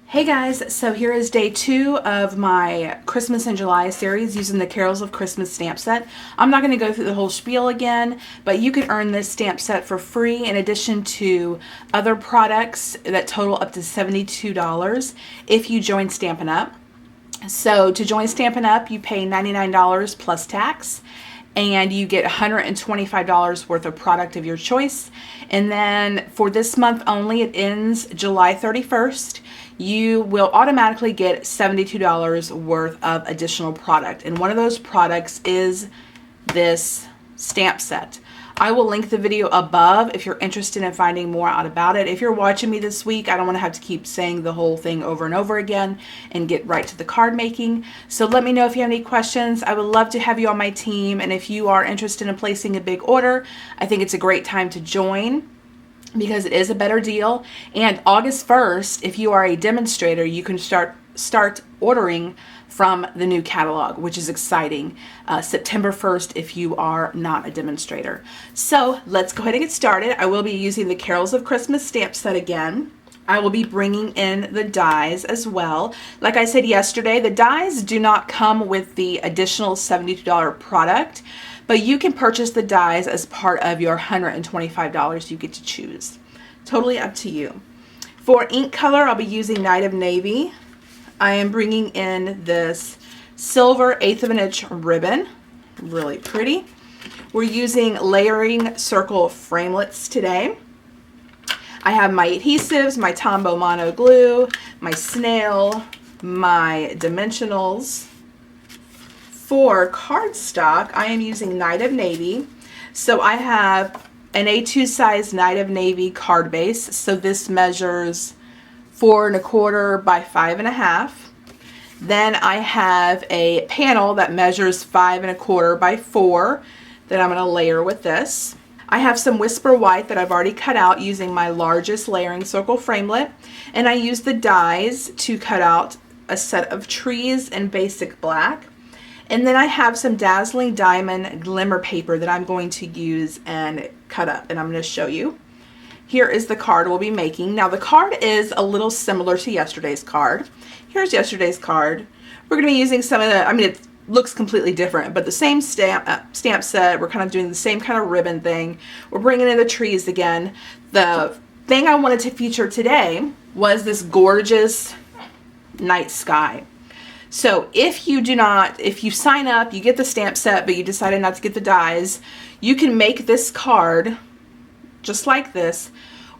Hey guys, so here is day 2 of my Christmas in July series using the Carols of Christmas stamp set. I'm not going to go through the whole spiel again, but you can earn this stamp set for free in addition to other products that total up to $72 if you join Stampin' Up. So to join Stampin' Up, you pay $99 plus tax, and you get $125 worth of product of your choice. And then for this month only, it ends July 31st. You will automatically get $72 worth of additional product. And one of those products is this stamp set. I will link the video above if you're interested in finding more out about it. If you're watching me this week, I don't want to have to keep saying the whole thing over and over again and get right to the card making. So let me know if you have any questions. I would love to have you on my team. And if you are interested in placing a big order, I think it's a great time to join, because it is a better deal. And August 1st, if you are a demonstrator, you can start ordering from the new catalog, which is exciting. September 1st if you are not a demonstrator. So let's go ahead and get started. I will be using the Carols of Christmas stamp set again. I will be bringing in the dies as well. Like I said yesterday, the dies do not come with the additional $72 product, but you can purchase the dies as part of your $125 you get to choose. Totally up to you. For ink color, I'll be using Night of Navy. I am bringing in this silver 1/8 of an inch ribbon. Really pretty. We're using layering circle framelets today. I have my adhesives, my Tombow Mono Glue, my snail, my dimensionals. For cardstock, I am using Night of Navy. So I have an A2 size Night of Navy card base. So this measures 4 1/4 by 5 1/2. Then I have a panel that measures 5 1/4 by 4 that I'm going to layer with this. I have some Whisper White that I've already cut out using my largest layering circle framelit, and I use the dies to cut out a set of trees in basic black. And then I have some Dazzling Diamond glimmer paper that I'm going to use and cut up, and I'm going to show you. Here is the card we'll be making. Now the card is a little similar to yesterday's card. Here's yesterday's card. We're going to be using some of the, it looks completely different, but the same stamp set. We're kind of doing the same kind of ribbon thing. We're bringing in the trees again. The thing I wanted to feature today was this gorgeous night sky. So if you sign up, you get the stamp set, but you decided not to get the dies, you can make this card just like this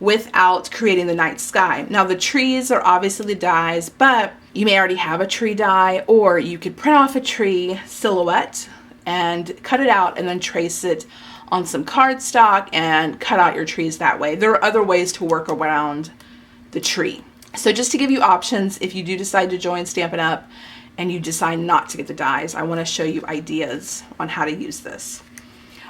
without creating the night sky. Now the trees are obviously the dies, but you may already have a tree die, or you could print off a tree silhouette and cut it out and then trace it on some cardstock and cut out your trees that way. There are other ways to work around the tree. So just to give you options, if you do decide to join Stampin' Up and you decide not to get the dies, I want to show you ideas on how to use this.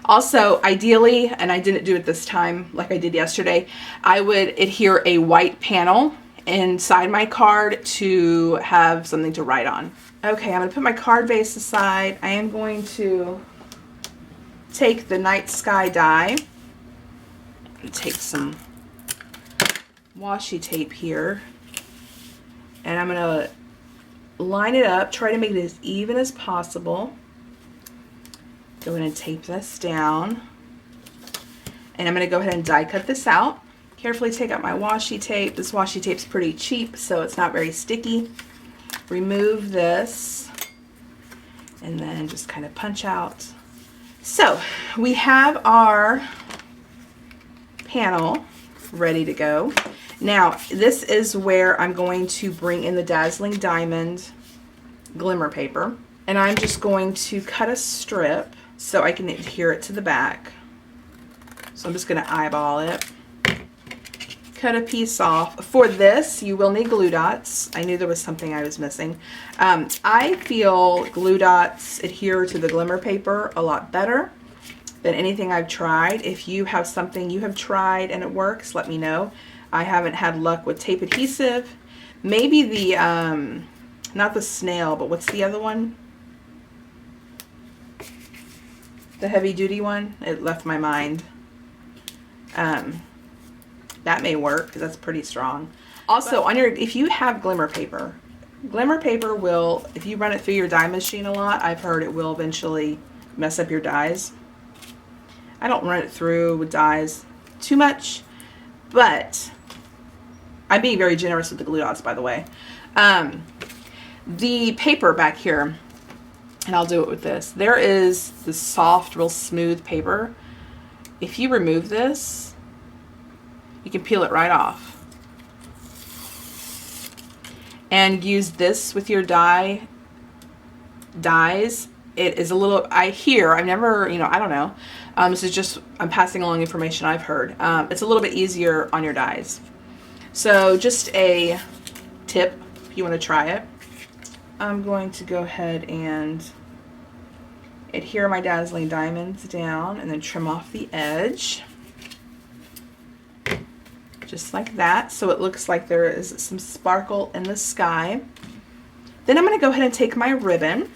Also, ideally, and I didn't do it this time like I did yesterday, I would adhere a white panel inside my card to have something to write on. Okay, I'm going to put my card base aside. I am going to take the night sky die and take some washi tape here, and I'm going to line it up, try to make it as even as possible. Go ahead and tape this down, and I'm going to go ahead and die cut this out. Carefully take out my washi tape. This washi tape's pretty cheap, so it's not very sticky. Remove this, and then just kind of punch out. So we have our panel ready to go. Now this is where I'm going to bring in the Dazzling Diamond glimmer paper, and I'm just going to cut a strip so I can adhere it to the back. So I'm just going to eyeball it. Cut a piece off. For this, you will need glue dots. I knew there was something I was missing. I feel glue dots adhere to the glimmer paper a lot better than anything I've tried. If you have something you have tried and it works, let me know. I haven't had luck with tape adhesive. Maybe the, not the snail, but what's the other one? The heavy duty one. It left my mind. That may work because that's pretty strong. Also, on your, if you have glimmer paper will, if you run it through your dye machine a lot, I've heard it will eventually mess up your dyes. I don't run it through with dyes too much, but I'm being very generous with the glue dots, by the way. The paper back here, and I'll do it with this. There is this soft, real smooth paper. If you remove this, you can peel it right off. And use this with your dyes. It is a little, I've never, you know, I don't know. This is just, I'm passing along information I've heard. It's a little bit easier on your dyes. So just a tip if you want to try it. I'm going to go ahead and adhere my dazzling diamonds down and then trim off the edge. Just like that, so it looks like there is some sparkle in the sky. Then I'm going to go ahead and take my ribbon,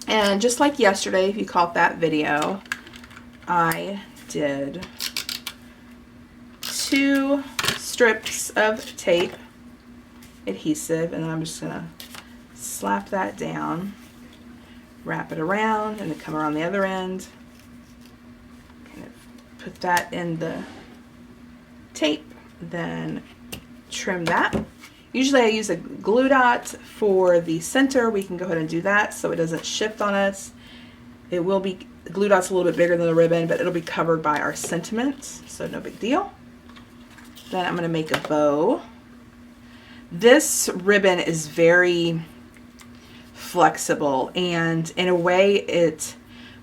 and just like yesterday, if you caught that video, I did 2 strips of tape adhesive, and then I'm just going to slap that down, wrap it around, and then come around the other end, kind of put that in the tape, then trim that. Usually I use a glue dot for the center. We can go ahead and do that so it doesn't shift on us. It will be, the glue dot's a little bit bigger than the ribbon, but it'll be covered by our sentiments, so no big deal. Then I'm going to make a bow. This ribbon is very flexible, and in a way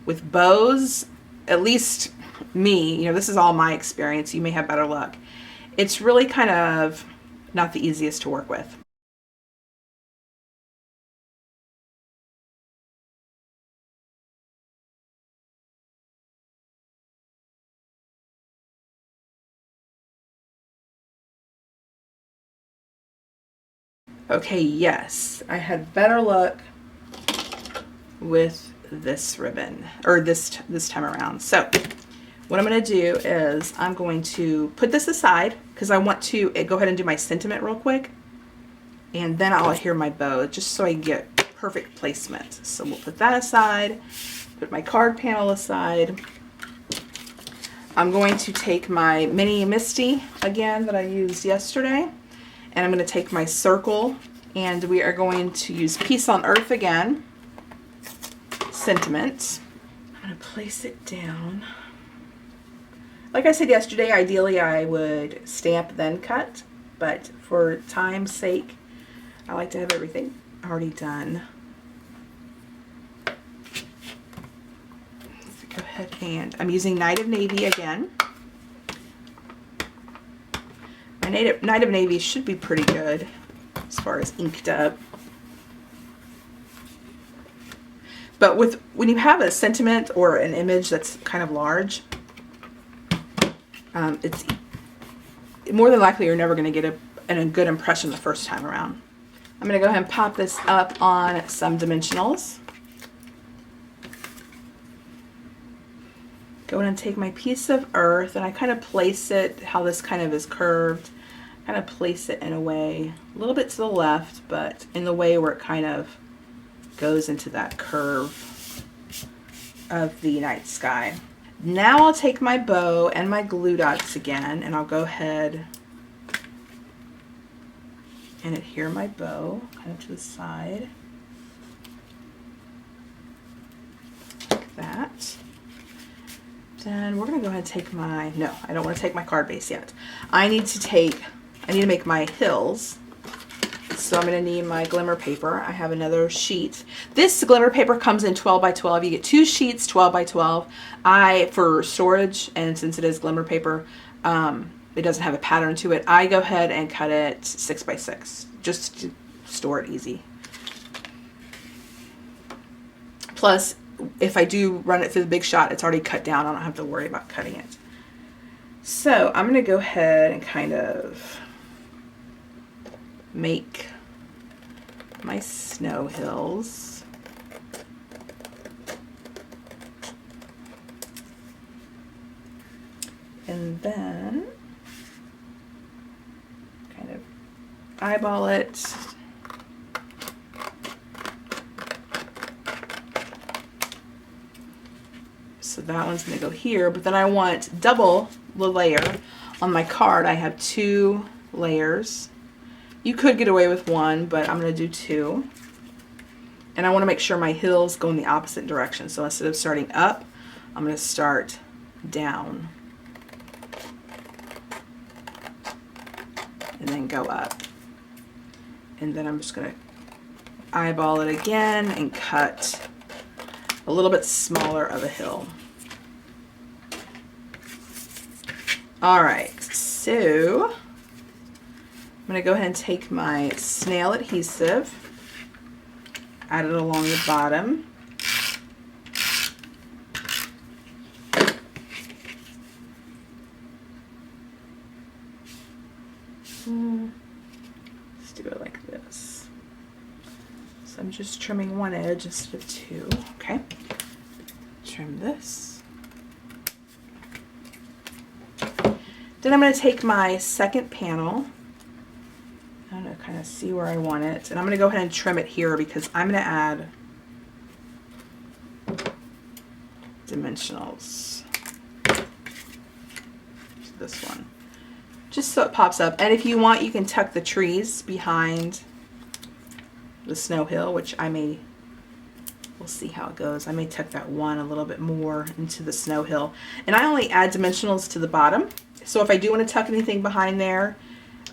with bows, at least me, you know, this is all my experience, you may have better luck. It's really kind of not the easiest to work with. Okay, yes, I had better luck with this ribbon, or this time around. So what I'm going to do is I'm going to put this aside because I want to go ahead and do my sentiment real quick, and then I'll adhere my bow just so I get perfect placement. So we'll put that aside, put my card panel aside. I'm going to take my mini Misty again that I used yesterday, and I'm going to take my circle, and we are going to use Peace on Earth again, sentiment. I'm going to place it down. Like I said yesterday, ideally I would stamp then cut, but for time's sake, I like to have everything already done. Let's go ahead, and I'm using Night of Navy again. My Night of Navy should be pretty good as far as inked up. But when you have a sentiment or an image that's kind of large, it's more than likely you're never going to get a good impression the first time around. I'm going to go ahead and pop this up on some dimensionals. Go in and take my piece of earth, and I kind of place it how this kind of is curved. Kind of place it in a way a little bit to the left, but in the way where it kind of goes into that curve of the night sky. Now I'll take my bow and my glue dots again, and I'll go ahead and adhere my bow kind of to the side, like that. Then we're going to go ahead and take my, no, I don't want to take my card base yet. I need to make my hills. So I'm going to need my glimmer paper. I have another sheet. This glimmer paper comes in 12 by 12. You get 2 sheets, 12 by 12. For storage, and since it is glimmer paper, it doesn't have a pattern to it, I go ahead and cut it 6 by 6, just to store it easy. Plus, if I do run it through the Big Shot, it's already cut down. I don't have to worry about cutting it. So I'm going to go ahead and kind of make my snow hills. And then eyeball it. So that one's going to go here, but then I want double the layer on my card. I have 2 layers. You could get away with 1, but I'm going to do 2. And I want to make sure my hills go in the opposite direction. So instead of starting up, I'm going to start down. And then go up. And then I'm just going to eyeball it again and cut a little bit smaller of a hill. Alright, so I'm going to go ahead and take my snail adhesive, add it along the bottom. Let's do it like this. So I'm just trimming one edge instead of 2. Okay. Trim this. Then I'm going to take my second panel. I'm going to kind of see where I want it. And I'm going to go ahead and trim it here because I'm going to add dimensionals to this one. Just so it pops up. And if you want, you can tuck the trees behind the snow hill, which we'll see how it goes. I may tuck that one a little bit more into the snow hill. And I only add dimensionals to the bottom. So if I do want to tuck anything behind there,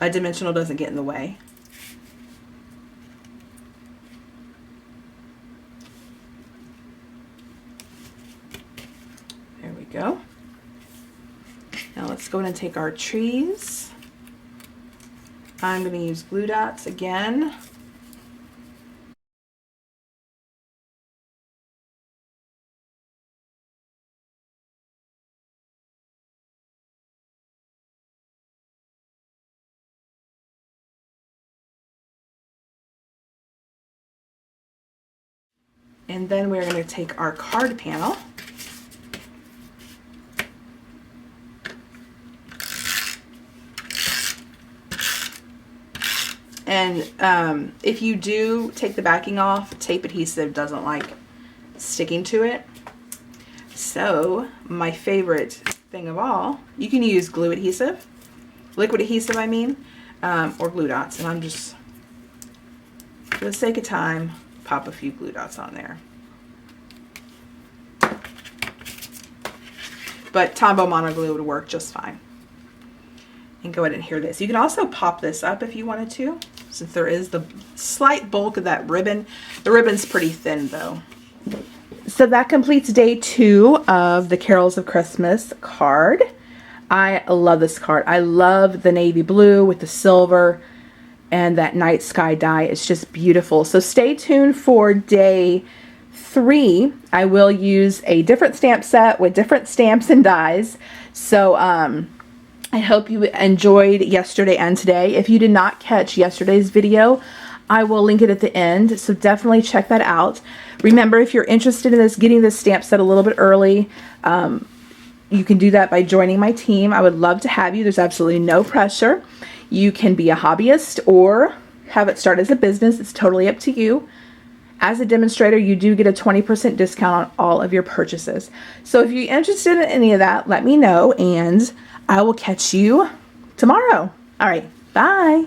a dimensional doesn't get in the way. There we go. Now let's go ahead and take our trees. I'm going to use glue dots again. And then we're going to take our card panel and if you do take the backing off, tape adhesive doesn't like sticking to it. So my favorite thing of all, you can use glue adhesive, liquid adhesive I mean, or glue dots, and I'm just, for the sake of time, pop a few glue dots on there. But Tombow Mono Glue would work just fine. And go ahead and adhere this. You can also pop this up if you wanted to, since there is the slight bulk of that ribbon. The ribbon's pretty thin though. So that completes day 2 of the Carols of Christmas card. I love this card. I love the navy blue with the silver and that night sky dye. It's just beautiful. So stay tuned for day 3. I will use a different stamp set with different stamps and dies. So I hope you enjoyed yesterday and today. If you did not catch yesterday's video, I will link it at the end, so definitely check that out. Remember, if you're interested in getting this stamp set a little bit early, you can do that by joining my team. I would love to have you. There's absolutely no pressure. You can be a hobbyist or have it start as a business. It's totally up to you. As a demonstrator, you do get a 20% discount on all of your purchases. So if you're interested in any of that, let me know, and I will catch you tomorrow. All right, bye.